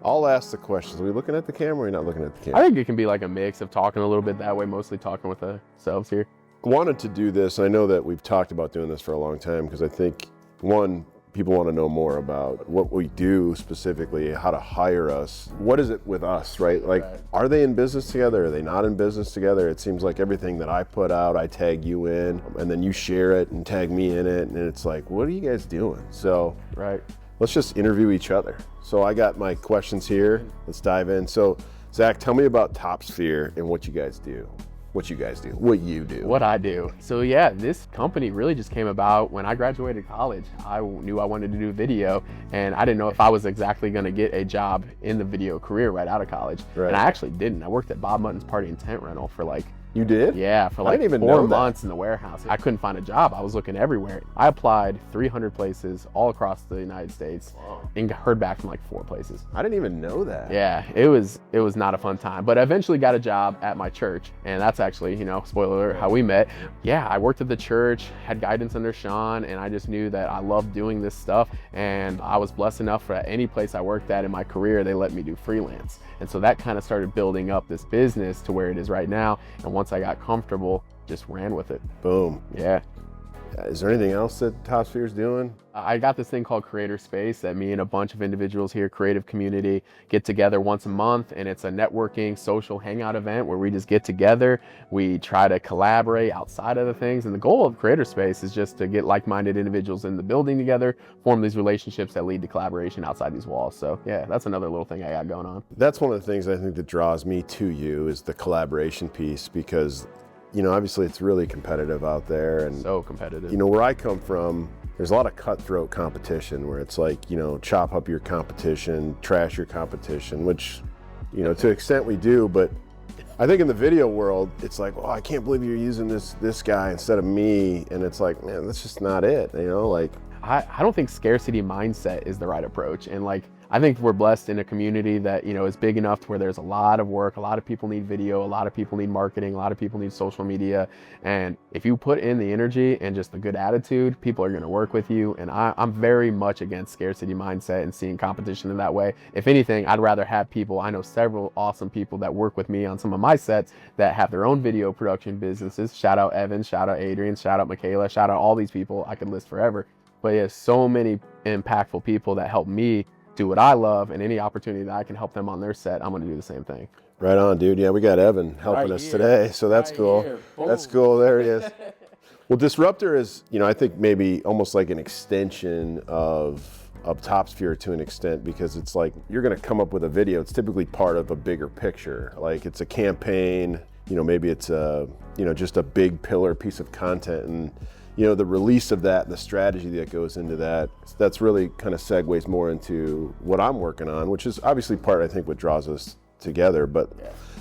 I'll ask the questions. Are we looking at the camera or are you not looking at the I camera? think it can be like a mix of talking a little bit that way, mostly talking with ourselves here. Wanted to do this. I know that we've talked about doing this for a long time because I think, one, people want to know more about what we do specifically, how to hire us. What is it with us, right? Like, Are they in business together? Are they not in business together? It seems like everything that I put out, I tag you in, and then you share it and tag me in it, and it's like, what are you guys doing? So let's just interview each other. So I got my questions here. Let's dive in. So Zach, tell me about TopSphere and what you guys do. What you do. What I do. So yeah, this company really just came about when I graduated college. I knew I wanted to do video, and I didn't know if I was exactly going to get a job in the video career right out of college. And I actually didn't. I worked at Bob Mutton's Party and Tent Rental for like You did? Yeah, for like 4 months in the warehouse. I couldn't find a job. I was looking everywhere. I applied 300 places all across the United States and heard back from like 4 places. I didn't even know that. Yeah, it was not a fun time, but I eventually got a job at my church, and that's actually, spoiler alert, how we met. Yeah, I worked at the church, had guidance under Sean, and I just knew that I loved doing this stuff, and I was blessed enough for any place I worked at in my career, they let me do freelance. And so that kind of started building up this business to where it is right now. And once I got comfortable, just ran with it. Boom. Yeah. Is there anything else that TopSphere is doing? I got this thing called Creator Space that me and a bunch of individuals here, creative community, get together once a month, and it's a networking, social hangout event where we just get together. We try to collaborate outside of the things, and the goal of Creator Space is just to get like-minded individuals in the building together, form these relationships that lead to collaboration outside these walls. So yeah, that's another little thing I got going on. That's one of the things I think that draws me to you is the collaboration piece, because obviously it's really competitive out there. And so competitive. Where I come from, there's a lot of cutthroat competition where it's like, chop up your competition, trash your competition, which, to an extent we do. But I think in the video world, it's like, oh, I can't believe you're using this guy instead of me. And it's like, man, that's just not it. I don't think scarcity mindset is the right approach. And I think we're blessed in a community that, is big enough to where there's a lot of work, a lot of people need video, a lot of people need marketing, a lot of people need social media. And if you put in the energy and just the good attitude, people are going to work with you. And I'm very much against scarcity mindset and seeing competition in that way. If anything, I'd rather have people, I know several awesome people that work with me on some of my sets that have their own video production businesses. Shout out Evan, shout out Adrian, shout out Michaela, shout out all these people. I could list forever. But yeah, so many impactful people that help me do what I love, and any opportunity that I can help them on their set, I'm going to do the same thing. Right on, dude. Yeah, we got Evan helping us today, so that's cool. That's cool. There he is. Well, Disruptur is, I think maybe almost like an extension of TopSphere to an extent, because it's like you're going to come up with a video. It's typically part of a bigger picture. Like it's a campaign, maybe it's just a big pillar piece of content, and the release of that and the strategy that goes into that's really kind of segues more into what I'm working on, which is obviously part, I think, what draws us together, but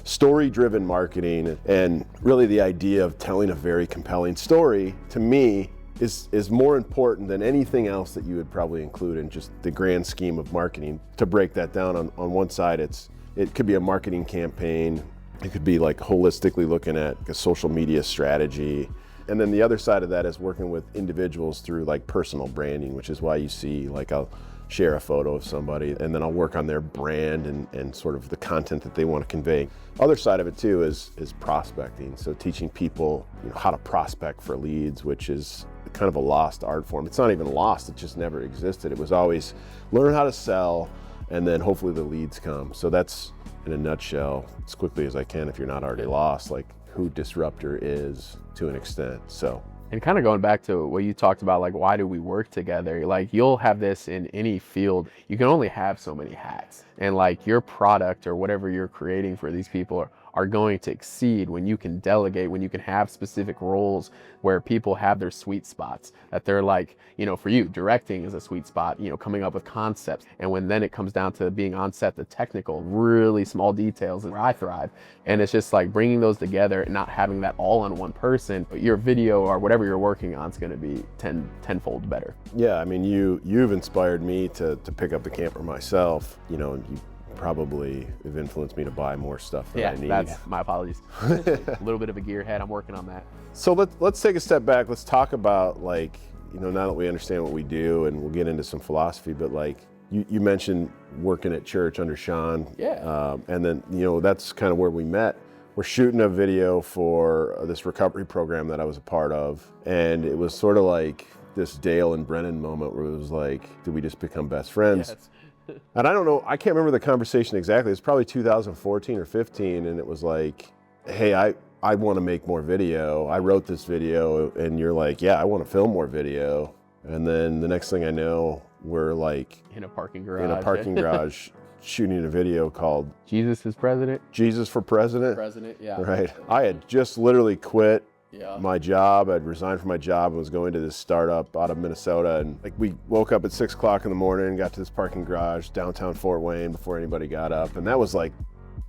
story-driven marketing, and really the idea of telling a very compelling story, to me, is more important than anything else that you would probably include in just the grand scheme of marketing. To break that down, on one side, it could be a marketing campaign, it could be like holistically looking at a social media strategy. And then the other side of that is working with individuals through like personal branding, which is why you see, like, I'll share a photo of somebody and then I'll work on their brand and sort of the content that they want to convey. Other side of it too is prospecting. So teaching people how to prospect for leads, which is kind of a lost art form. It's not even lost, it just never existed. It was always learn how to sell and then hopefully the leads come. So that's, in a nutshell, as quickly as I can, if you're not already lost, like who Disruptur is to an extent. So, and kind of going back to what you talked about, like, why do we work together? Like, you'll have this in any field. You can only have so many hats, and like your product or whatever you're creating for these people are going to exceed when you can delegate, when you can have specific roles where people have their sweet spots, that they're like, for you, directing is a sweet spot, coming up with concepts. And when then it comes down to being on set, the technical, really small details is where I thrive. And it's just like bringing those together and not having that all on one person, but your video or whatever you're working on is going to be tenfold better. Yeah, I mean, you've inspired me to pick up the camera myself, and you probably have influenced me to buy more stuff that I need. Yeah, that's my apologies. A little bit of a gearhead, I'm working on that. So let's take a step back. Let's talk about, like, now that we understand what we do, and we'll get into some philosophy, but like, You mentioned working at church under Sean. Yeah. And then, that's kind of where we met. We're shooting a video for this recovery program that I was a part of. And it was sort of like this Dale and Brennan moment where it was like, did we just become best friends? Yes. And I don't know, I can't remember the conversation exactly. It's probably 2014 or 15. And it was like, hey, I want to make more video. I wrote this video. And you're like, yeah, I want to film more video. And then the next thing I know, we're like in a parking garage shooting a video called Jesus is President. Jesus for President. President, yeah. Right. I had just literally quit Yeah. my job. I'd resigned from my job and was going to this startup out of Minnesota. And like we woke up at 6 o'clock in the morning, got to this parking garage, downtown Fort Wayne before anybody got up. And that was like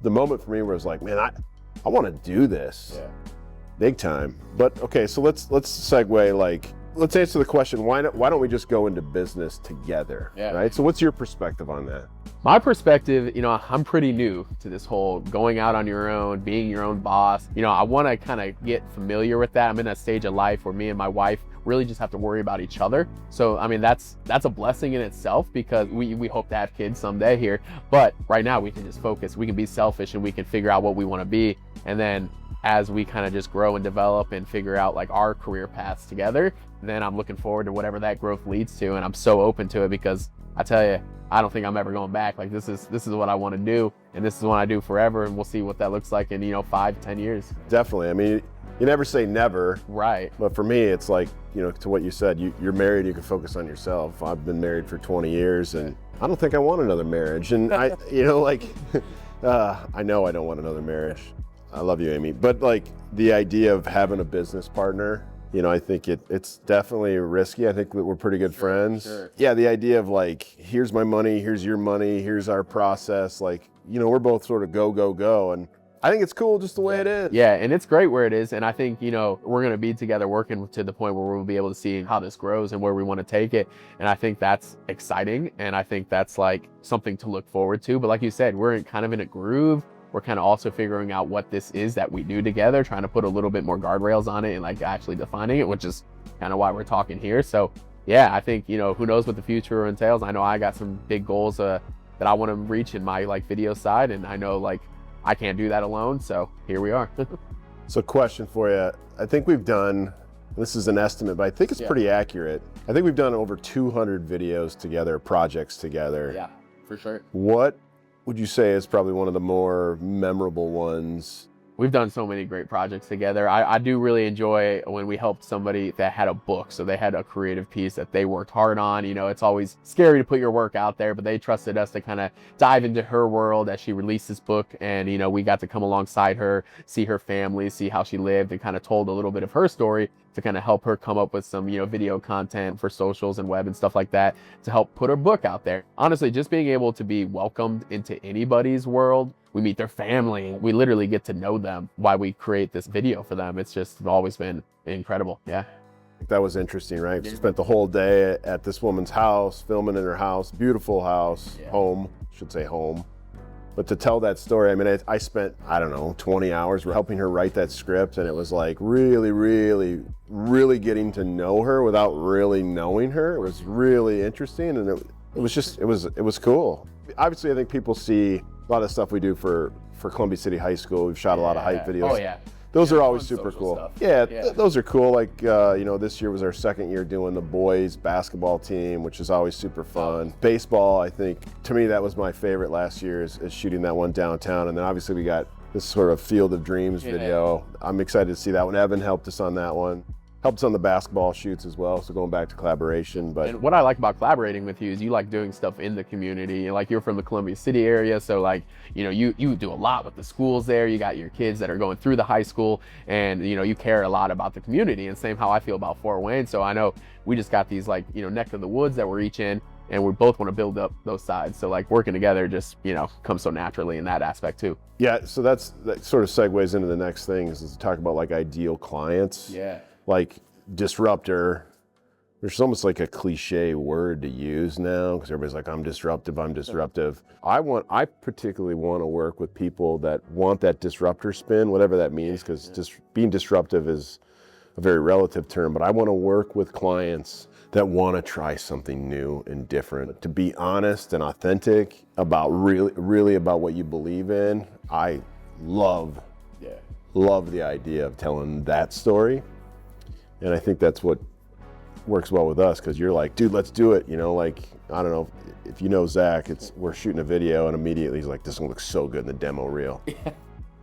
the moment for me where I was like, man, I want to do this. Yeah. Big time. But okay, so let's segue, like, let's answer the question, why don't we just go into business together? Yeah. Right? So what's your perspective on that? My perspective, I'm pretty new to this whole going out on your own, being your own boss. I want to kind of get familiar with that. I'm in a stage of life where me and my wife really just have to worry about each other. So, that's a blessing in itself because we hope to have kids someday here. But right now we can just focus, we can be selfish and we can figure out what we want to be. And then as we kind of just grow and develop and figure out like our career paths together, then I'm looking forward to whatever that growth leads to. And I'm so open to it because I tell you, I don't think I'm ever going back. Like this is what I want to do, and this is what I do forever, and we'll see what that looks like in 5-10 years. Definitely. You never say never. Right. But for me, it's like, to what you said, you're married, you can focus on yourself. I've been married for 20 years and I don't think I want another marriage. And I know I don't want another marriage. I love you, Amy. But like the idea of having a business partner, I think it's definitely risky. I think that we're pretty good friends. Sure. Yeah, the idea of like, here's my money, here's your money, here's our process. Like, we're both sort of go. And I think it's cool just the way it is. Yeah, and it's great where it is. And I think, we're going to be together working to the point where we'll be able to see how this grows and where we want to take it. And I think that's exciting. And I think that's like something to look forward to. But like you said, we're kind of in a groove. We're kind of also figuring out what this is that we do together, trying to put a little bit more guardrails on it and like actually defining it, which is kind of why we're talking here. So yeah, I think, who knows what the future entails. I know I got some big goals that I want to reach in my like video side. And I know like I can't do that alone. So here we are. So question for you. I think we've done, this is an estimate, but I think it's pretty accurate. I think we've done over 200 videos together, projects together. Yeah, for sure. What would you say is probably one of the more memorable ones? We've done so many great projects together. I do really enjoy when we helped somebody that had a book. So they had a creative piece that they worked hard on. It's always scary to put your work out there, but they trusted us to kind of dive into her world as she released this book. And, we got to come alongside her, see her family, see how she lived, and kind of told a little bit of her story to kind of help her come up with some, video content for socials and web and stuff like that to help put her book out there. Honestly, just being able to be welcomed into anybody's world. We meet their family. We literally get to know them while we create this video for them. It's just always been incredible. Yeah. That was interesting, right? Yeah. Spent the whole day at this woman's house, filming in her house, beautiful house, home, should say home. But to tell that story, I spent, 20 hours helping her write that script, and it was like really, really, really getting to know her without really knowing her. It was really interesting, and it was cool. Obviously, I think people see a lot of stuff we do for Columbia City High School. We've shot a lot of hype videos. Oh yeah. Those are always super cool. Stuff. Yeah, those are cool. Like, this year was our second year doing the boys basketball team, which is always super fun. Baseball, I think, to me, that was my favorite last year is shooting that one downtown. And then obviously we got this sort of Field of Dreams video. I'm excited to see that one. Evan helped us on that one. Helped us on the basketball shoots as well, so going back to collaboration. But and what I like about collaborating with you is you like doing stuff in the community. Like you're from the Columbia City area, so like, you do a lot with the schools there. You got your kids that are going through the high school, and you care a lot about the community. And same how I feel about Fort Wayne. So I know we just got these like, neck of the woods that we're each in, and we both want to build up those sides. So like working together just, comes so naturally in that aspect too. Yeah, so that sort of segues into the next thing is to talk about like ideal clients. Yeah. Like disruptor, there's almost like a cliche word to use now because everybody's like, I'm disruptive. I particularly want to work with people that want that disruptor spin, whatever that means, because being disruptive is a very relative term, but I want to work with clients that want to try something new and different. To be honest and authentic about really about what you believe in, I love the idea of telling that story. And I think that's what works well with us, because you're like, dude, let's do it. You know, like, I don't know if you know Zach, we're shooting a video and immediately he's like, this one looks so good in the demo reel.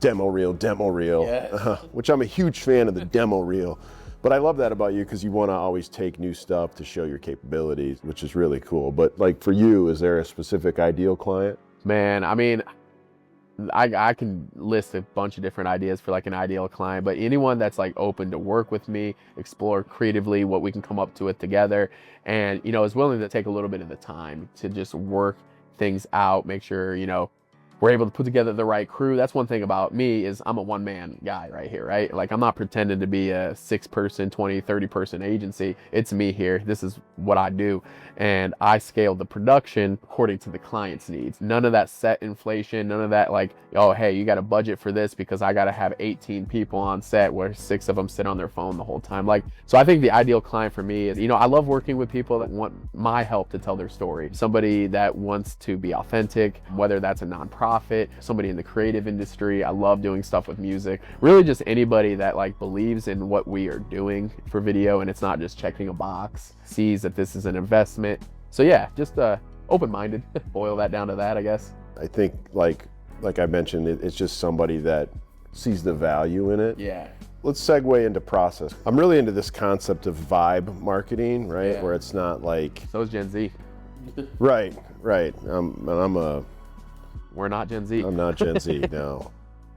Demo reel, yes. Which I'm a huge fan of the demo reel. But I love that about you, because you want to always take new stuff to show your capabilities, which is really cool. But like for you, is there a specific ideal client? Man, I mean, I can list a bunch of different ideas for like an ideal client, but anyone that's like open to work with me, explore creatively what we can come up to it together, and, you know, is willing to take a little bit of the time to just work things out, make sure, you know, we're able to put together the right crew. That's one thing about me, is I'm a one-man guy right here, right? Like, I'm not pretending to be a 6-person, 20, 30-person agency. It's me here. This is what I do. And I scale the production according to the client's needs. None of that set inflation, none of that like, oh, hey, you got a budget for this because I got to have 18 people on set where 6 of them sit on their phone the whole time. Like, so I think the ideal client for me is, you know, I love working with people that want my help to tell their story. Somebody that wants to be authentic, whether that's a nonprofit, somebody in the creative industry. I love doing stuff with music. Really just anybody that like believes in what we are doing for video, and it's not just checking a box, sees that this is an investment. So yeah, just open-minded. Boil that down to that, I guess. I think like I mentioned, it's just somebody that sees the value in it. Yeah. Let's segue into process. I'm really into this concept of vibe marketing, right? Yeah. Where it's not like... So is Gen Z. Right. We're not Gen Z. I'm not Gen Z, no.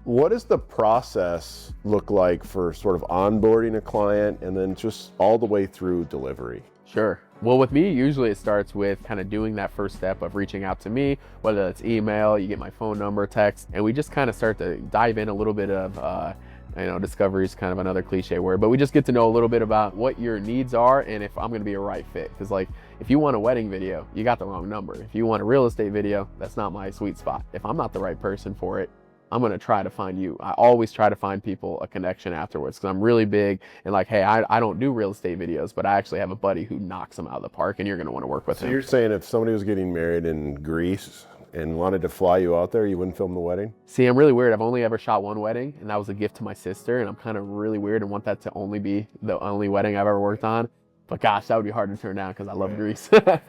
What does the process look like for sort of onboarding a client and then just all the way through delivery? Sure. Well, with me, usually it starts with kind of doing that first step of reaching out to me, whether that's email, you get my phone number, text, and we just kind of start to dive in a little bit of, you know, discovery is kind of another cliche word, but we just get to know a little bit about what your needs are and if I'm going to be a right fit. Because like, if you want a wedding video, you got the wrong number. If you want a real estate video, that's not my sweet spot. If I'm not the right person for it, I'm going to try to find you. I always try to find people a connection afterwards, because I'm really big and like, hey, I don't do real estate videos, but I actually have a buddy who knocks them out of the park, and you're going to want to work with him. So you're saying if somebody was getting married in Greece and wanted to fly you out there, you wouldn't film the wedding? See, I'm really weird. I've only ever shot one wedding, and that was a gift to my sister, and I'm kind of really weird and want that to only be the only wedding I've ever worked on. But gosh, that would be hard to turn down because I love Greece. Right.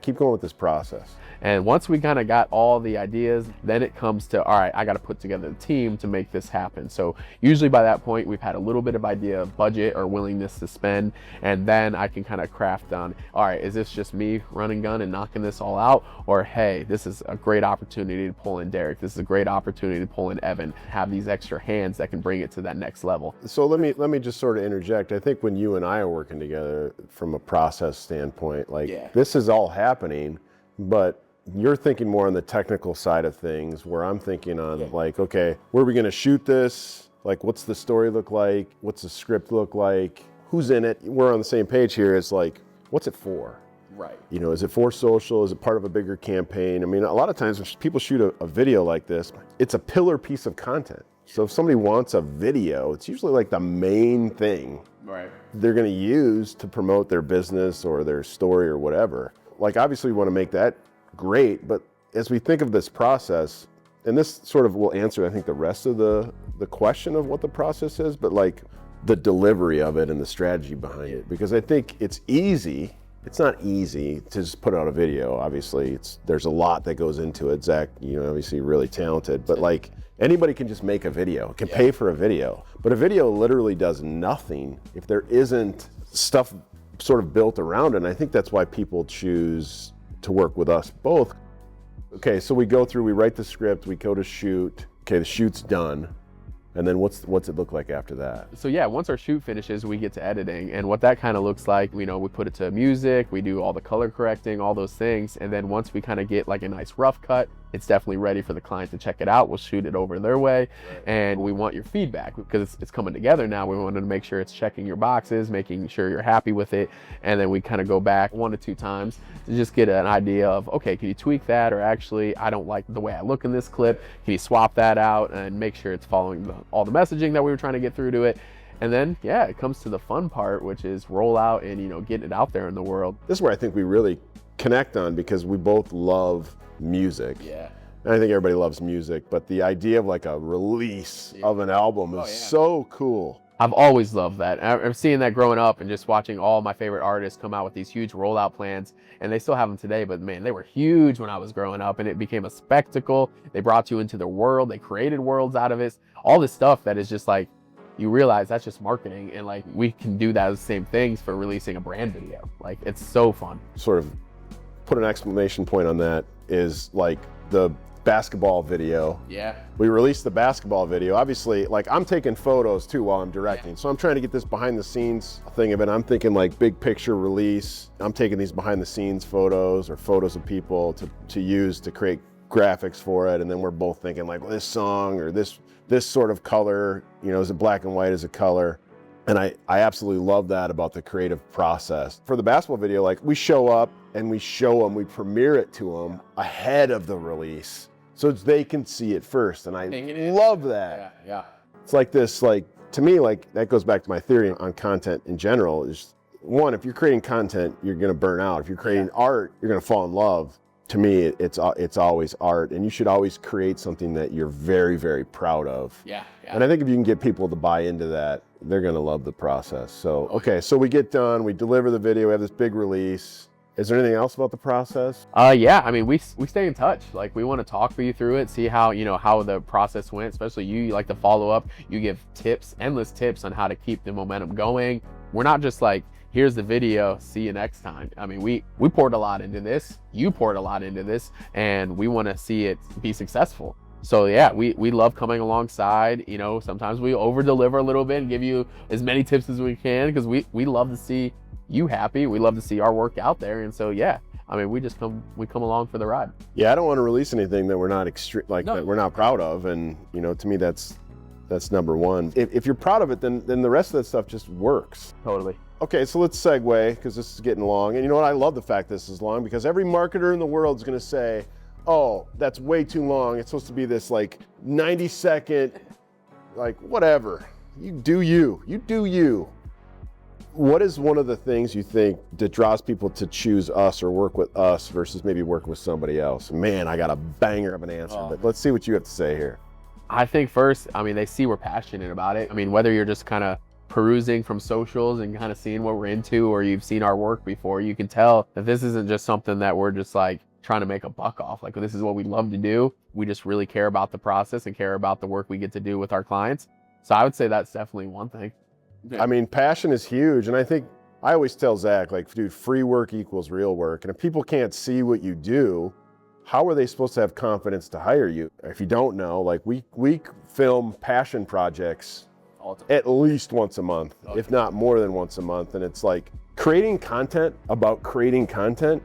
Keep going with this process. And once we kind of got all the ideas, then it comes to, all right, I got to put together the team to make this happen. So usually by that point, we've had a little bit of idea of budget or willingness to spend. And then I can kind of craft on, all right, is this just me running gun and knocking this all out? Or, hey, this is a great opportunity to pull in Derek. This is a great opportunity to pull in Evan, have these extra hands that can bring it to that next level. So let me just sort of interject. I think when you and I are working together from a process standpoint, like this is all happening, but you're thinking more on the technical side of things, where I'm thinking on like, okay, where are we going to shoot this? Like, what's the story look like? What's the script look like? Who's in it? We're on the same page here. It's like, what's it for? Right. You know, is it for social? Is it part of a bigger campaign? I mean, a lot of times when people shoot a video like this, it's a pillar piece of content. So if somebody wants a video, it's usually like the main thing they're going to use to promote their business or their story or whatever. Like, obviously we want to make that great, but as we think of this process, and this sort of will answer, I think, the rest of the question of what the process is, but like the delivery of it and the strategy behind it. Because I think it's not easy to just put out a video. Obviously, there's a lot that goes into it. Zach, you know, obviously really talented, but like anybody can just make a video, can pay for a video. But a video literally does nothing if there isn't stuff sort of built around it. And I think that's why people choose to work with us both. Okay, so we go through, we write the script, we go to shoot. Okay, the shoot's done. And then what's it look like after that? So yeah, once our shoot finishes, we get to editing. And what that kind of looks like, you know, we put it to music, we do all the color correcting, all those things. And then once we kind of get like a nice rough cut, it's definitely ready for the client to check it out. We'll shoot it over their way. And we want your feedback because it's coming together now. We wanted to make sure it's checking your boxes, making sure you're happy with it. And then we kind of go back 1 to 2 times to just get an idea of, okay, can you tweak that? Or actually, I don't like the way I look in this clip. Can you swap that out and make sure it's following all the messaging that we were trying to get through to it? And then, yeah, it comes to the fun part, which is roll out and, you know, getting it out there in the world. This is where I think we really connect on, because we both love music. Yeah. And I think everybody loves music, but the idea of like a release of an album is so cool. I've always loved that. I'm seeing that growing up and just watching all my favorite artists come out with these huge rollout plans, and they still have them today, but man, they were huge when I was growing up, and it became a spectacle. They brought you into their world. They created worlds out of it. All this stuff that is just like, you realize that's just marketing, and like we can do that as the same things for releasing a brand video. Like, it's so fun. Sort of put an exclamation point on that is like the basketball video. Yeah. We released the basketball video. Obviously, like, I'm taking photos too while I'm directing. So I'm trying to get this behind the scenes thing of it. I'm thinking like big picture release. I'm taking these behind the scenes photos or photos of people to use to create graphics for it. And then we're both thinking like, well, this song or this sort of color, you know, is it black and white as a color? And I absolutely love that about the creative process. For the basketball video, like, we show up and we show them, we premiere it to them ahead of the release, so they can see it first. And I love that. Yeah. It's like this, like, to me, like, that goes back to my theory on content in general, is one, if you're creating content, you're gonna burn out. If you're creating art, you're gonna fall in love. To me, it's always art, and you should always create something that you're very, very proud of. Yeah. And I think if you can get people to buy into that, they're gonna love the process. So, okay, so we get done, we deliver the video, we have this big release. Is there anything else about the process? Yeah, I mean, we stay in touch. Like, we want to talk with you through it, see how, you know, how the process went, especially you like to follow up. You give tips, endless tips on how to keep the momentum going. We're not just like, here's the video, see you next time. I mean, we poured a lot into this, you poured a lot into this, and we want to see it be successful. So yeah, we love coming alongside. You know, sometimes we over deliver a little bit and give you as many tips as we can, because we love to see you happy. We love to see our work out there. And so yeah, I mean, we come along for the ride. Yeah, I don't want to release anything that we're not that we're not proud of. And, you know, to me, that's number one. If you're proud of it, then the rest of that stuff just works. Totally. Okay, so let's segue, because this is getting long. And you know what? I love the fact this is long, because every marketer in the world is going to say, oh, that's way too long. It's supposed to be this like 90-second, like, whatever. You do you. What is one of the things you think that draws people to choose us or work with us versus maybe working with somebody else? Man, I got a banger of an answer, but let's see what you have to say here. I think first, I mean, they see we're passionate about it. I mean, whether you're just kind of perusing from socials and kind of seeing what we're into, or you've seen our work before, you can tell that this isn't just something that we're just like trying to make a buck off. Like, this is what we love to do. We just really care about the process and care about the work we get to do with our clients. So I would say that's definitely one thing. I mean, passion is huge. And I think I always tell Zach, like, dude, free work equals real work. And if people can't see what you do, how are they supposed to have confidence to hire you? If you don't know, like, we film passion projects at least once a month, if not more than once a month. And it's like creating content about creating content.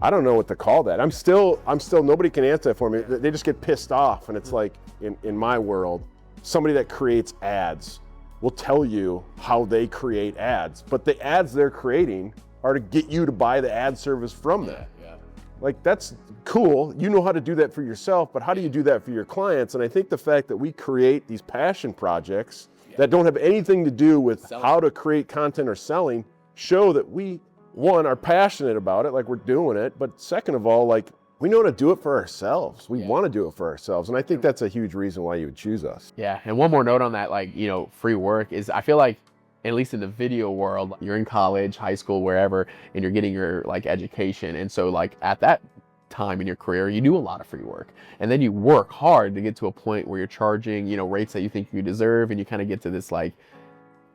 I don't know what to call that. I'm still, nobody can answer that for me. They just get pissed off. And it's like, in my world, somebody that creates ads will tell you how they create ads, but the ads they're creating are to get you to buy the ad service from them. Yeah. Like, that's cool. You know how to do that for yourself, but how do you do that for your clients? And I think the fact that we create these passion projects that don't have anything to do with how to create content or selling show that we, one, are passionate about it, like we're doing it, but second of all, like, we know how to do it for ourselves. We want to do it for ourselves. And I think that's a huge reason why you would choose us. Yeah, and one more note on that, like, you know, free work is, I feel like, at least in the video world, you're in college, high school, wherever, and you're getting your like education. And so like at that time in your career, you do a lot of free work. And then you work hard to get to a point where you're charging, you know, rates that you think you deserve. And you kind of get to this like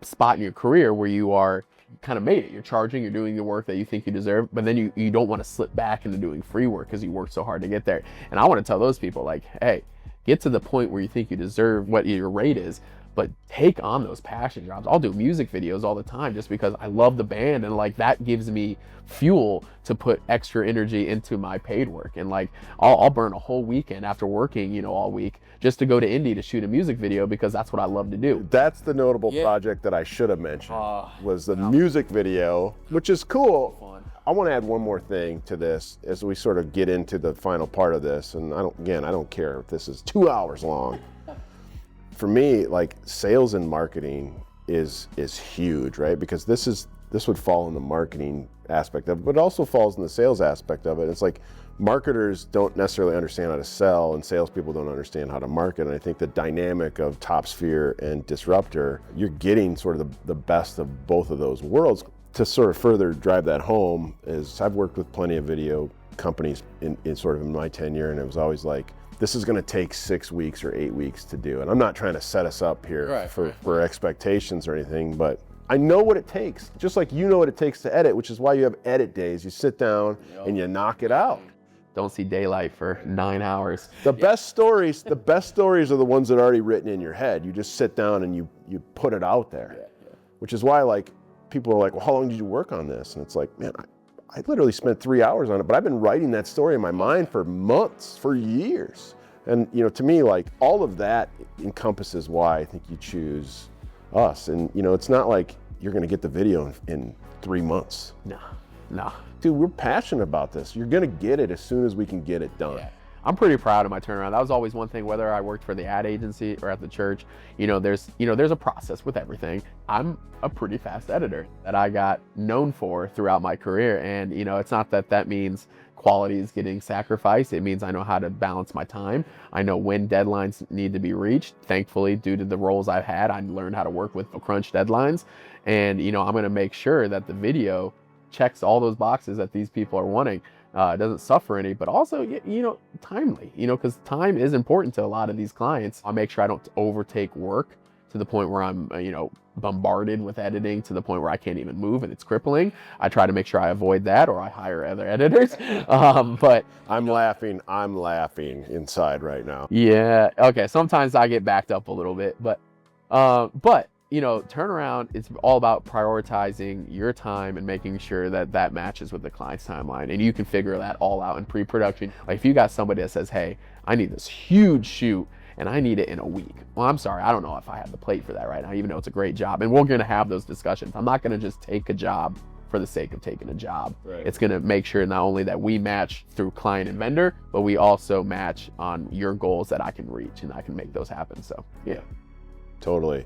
spot in your career where you are kind of made it. You're charging, you're doing the work that you think you deserve, but then you don't want to slip back into doing free work because you worked so hard to get there. And I want to tell those people, like, hey, get to the point where you think you deserve what your rate is, but take on those passion jobs. I'll do music videos all the time just because I love the band, and like that gives me fuel to put extra energy into my paid work. And like I'll burn a whole weekend after working, you know, all week just to go to Indy to shoot a music video because that's what I love to do. That's the notable project that I should have mentioned, was the music video, which is cool. Fun. I want to add one more thing to this as we sort of get into the final part of this. And I don't care if this is 2 hours long. For me, like, sales and marketing is huge, right? Because this would fall in the marketing aspect of it, but it also falls in the sales aspect of it. It's like marketers don't necessarily understand how to sell, and salespeople don't understand how to market. And I think the dynamic of TopSphere and Disruptur, you're getting sort of the best of both of those worlds. To sort of further drive that home is I've worked with plenty of video companies in sort of in my tenure, and it was always like, this is going to take 6 weeks or 8 weeks to do. And I'm not trying to set us up here for expectations or anything, but I know what it takes, just like you know what it takes to edit, which is why you have edit days. You sit down and you knock it out. Don't see daylight for 9 hours. The best stories are the ones that are already written in your head. You just sit down and you put it out there, which is why like people are like, well, how long did you work on this? And it's like, man, I literally spent 3 hours on it, but I've been writing that story in my mind for months, for years. And you know, to me, like all of that encompasses why I think you choose us. And you know, it's not like you're gonna get the video in 3 months. No. Dude, we're passionate about this. You're gonna get it as soon as we can get it done. Yeah. I'm pretty proud of my turnaround. That was always one thing, whether I worked for the ad agency or at the church, there's a process with everything. I'm a pretty fast editor that I got known for throughout my career. And, it's not that means quality is getting sacrificed. It means I know how to balance my time. I know when deadlines need to be reached. Thankfully, due to the roles I've had, I learned how to work with crunch deadlines. And, I'm going to make sure that the video checks all those boxes that these people are wanting. It doesn't suffer any, but also, timely, because time is important to a lot of these clients. I make sure I don't overtake work to the point where I'm, bombarded with editing to the point where I can't even move and it's crippling. I try to make sure I avoid that, or I hire other editors. But I'm laughing inside right now. Yeah. Okay. Sometimes I get backed up a little bit, but turnaround is all about prioritizing your time and making sure that matches with the client's timeline. And you can figure that all out in pre-production. Like if you got somebody that says, hey, I need this huge shoot and I need it in a week. Well, I'm sorry, I don't know if I have the plate for that right now, even though it's a great job. And we're going to have those discussions. I'm not going to just take a job for the sake of taking a job. Right. It's going to make sure not only that we match through client and vendor, but we also match on your goals that I can reach and I can make those happen. So, yeah. Totally.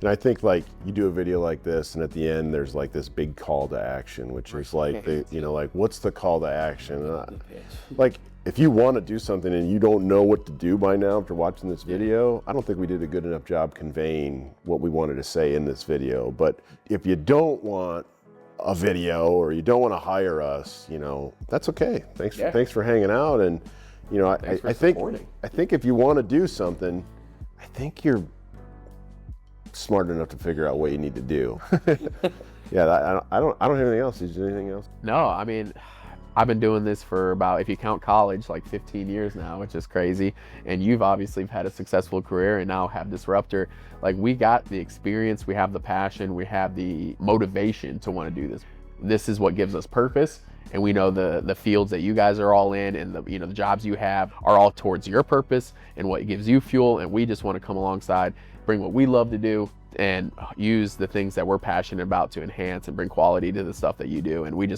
And I think like you do a video like this and at the end there's like this big call to action, which is like, like what's the call to action? Like if you want to do something and you don't know what to do by now after watching this video, I don't think we did a good enough job conveying what we wanted to say in this video. But if you don't want a video or you don't want to hire us, that's okay. Thanks for hanging out. And I think if you want to do something, I think you're smart enough to figure out what you need to do. Yeah, I don't have anything else. Did you do anything else? No, I mean, I've been doing this for about, if you count college, like 15 years now, which is crazy. And you've obviously had a successful career and now have Disruptur. Like we got the experience, we have the passion, we have the motivation to want to do this. This is what gives us purpose. And we know the fields that you guys are all in and the jobs you have are all towards your purpose and what gives you fuel. And we just want to come alongside, bring what we love to do and use the things that we're passionate about to enhance and bring quality to the stuff that you do. And we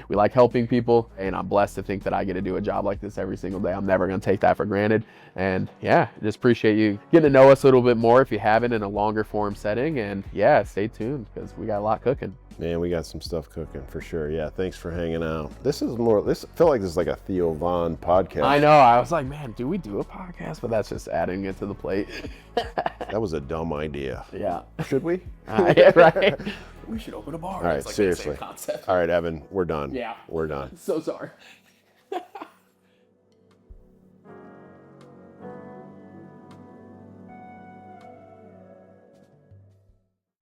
like helping people, and I'm blessed to think that I get to do a job like this every single day. I'm never going to take that for granted. And yeah, just appreciate you getting to know us a little bit more if you haven't in a longer form setting. And yeah, stay tuned because we got a lot cooking. Man, we got some stuff cooking for sure. Yeah, thanks for hanging out. I feel like this is like a Theo Von podcast. I know. I was like, man, do we do a podcast? But that's just adding it to the plate. That was a dumb idea. Yeah. Should we? Yeah, right. We should open a bar. All right, seriously. All right, Evan, we're done. Yeah. We're done. So sorry.